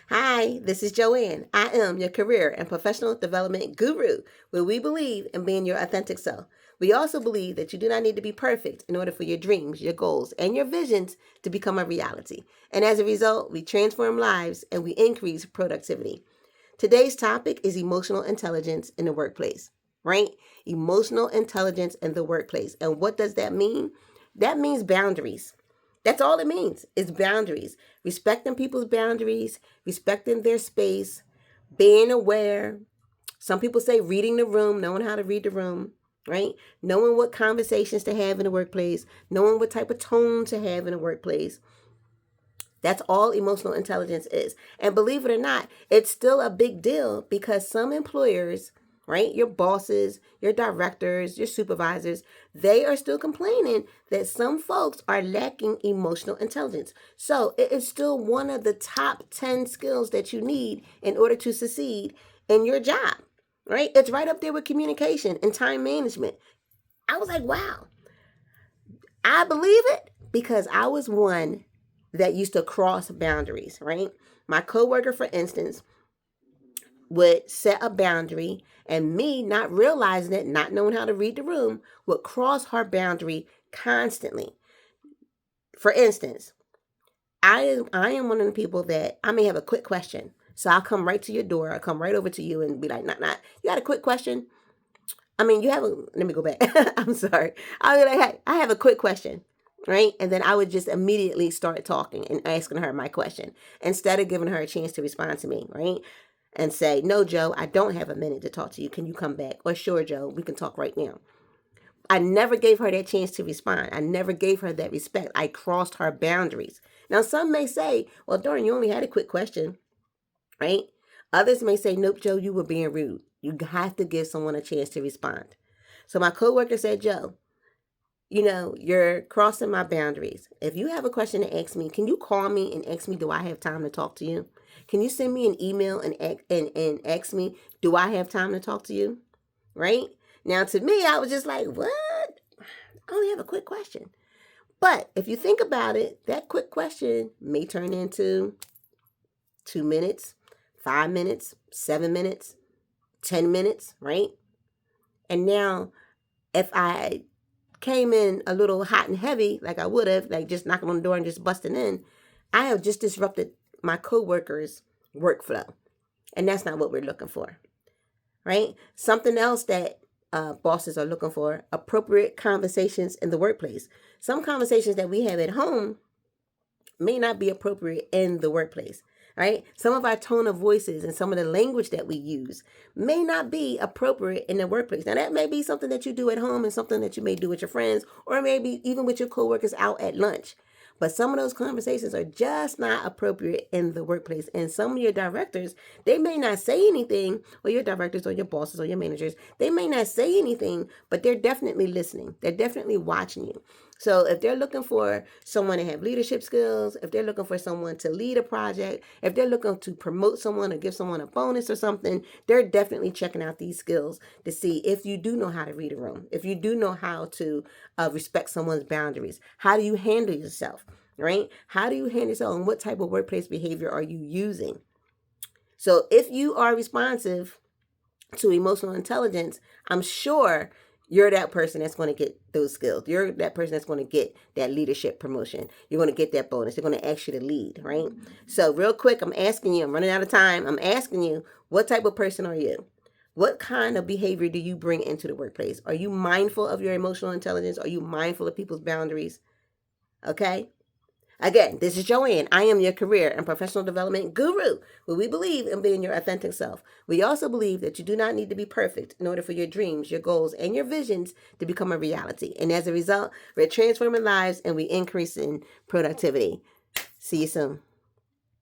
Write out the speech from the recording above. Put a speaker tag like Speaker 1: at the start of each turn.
Speaker 1: Hi, this is Joanne. I am your career and professional development guru, where we believe in being your authentic self. We also believe that you do not need to be perfect in order for your dreams, your goals, and your visions to become a reality. And as a result, we transform lives and we increase productivity. Today's topic is emotional intelligence in the workplace, right? Emotional intelligence in the workplace. And what does that mean? That means boundaries. That's all it means is boundaries. Respecting people's boundaries, respecting their space, being aware. Some people say reading the room, knowing how to read the room, right? Knowing what conversations to have in the workplace, knowing what type of tone to have in the workplace. That's all emotional intelligence is. And believe it or not, it's still a big deal because some employers, right, your bosses, your directors, your supervisors, they are still complaining that some folks are lacking emotional intelligence. So it is still one of the top 10 skills that you need in order to succeed in your job, right? It's right up there with communication and time management. I was like, wow, I believe it because I was one that used to cross boundaries, right? My coworker, for instance, would set a boundary, and me not realizing it, not knowing how to read the room, would cross her boundary constantly. For instance, I am one of the people that I may have a quick question. So I'll come right to your door, I'll come right over to you and be like, not, you got a quick question? I mean, you have a, let me go back. I'm sorry. I'll be like, hey, I have a quick question, right? And then I would just immediately start talking and asking her my question instead of giving her a chance to respond to me, right? And say, no, Joe, I don't have a minute to talk to you. Can you come back? Or sure, Joe, we can talk right now. I never gave her that chance to respond. I never gave her that respect. I crossed her boundaries. Now, some may say, well, Doreen, you only had a quick question, right? Others may say, nope, Joe, you were being rude. You have to give someone a chance to respond. So my coworker said, Joe, you're crossing my boundaries. If you have a question to ask me, can you call me and ask me, do I have time to talk to you? Can you send me an email and ask me, do I have time to talk to you? Right? Now, to me, I was just like, what? I only have a quick question. But if you think about it, that quick question may turn into 2 minutes, 5 minutes, 7 minutes, 10 minutes, right? And now, if I came in a little hot and heavy, like I would have, like just knocking on the door and just busting in, I have just disrupted my coworkers' workflow. And that's not what we're looking for, right? Something else that bosses are looking for: appropriate conversations in the workplace. Some conversations that we have at home may not be appropriate in the workplace, right? Some of our tone of voices and some of the language that we use may not be appropriate in the workplace. Now, that may be something that you do at home and something that you may do with your friends or maybe even with your coworkers out at lunch. But some of those conversations are just not appropriate in the workplace. And some of your directors, they may not say anything, or your directors or your bosses or your managers, they may not say anything, but they're definitely listening. They're definitely watching you. So if they're looking for someone to have leadership skills, if they're looking for someone to lead a project, if they're looking to promote someone or give someone a bonus or something, they're definitely checking out these skills to see if you do know how to read a room, if you do know how to respect someone's boundaries. How do you handle yourself, right? How do you handle yourself, and what type of workplace behavior are you using? So if you are responsive to emotional intelligence, I'm sure you're that person that's going to get those skills. You're that person that's going to get that leadership promotion. You're going to get that bonus. They're going to ask you to lead, right? So real quick, I'm asking you, I'm running out of time. I'm asking you, what type of person are you? What kind of behavior do you bring into the workplace? Are you mindful of your emotional intelligence? Are you mindful of people's boundaries? Okay. Again, this is Joanne. I am your career and professional development guru, where we believe in being your authentic self. We also believe that you do not need to be perfect in order for your dreams, your goals, and your visions to become a reality. And as a result, we're transforming lives and we increase in productivity. See you soon.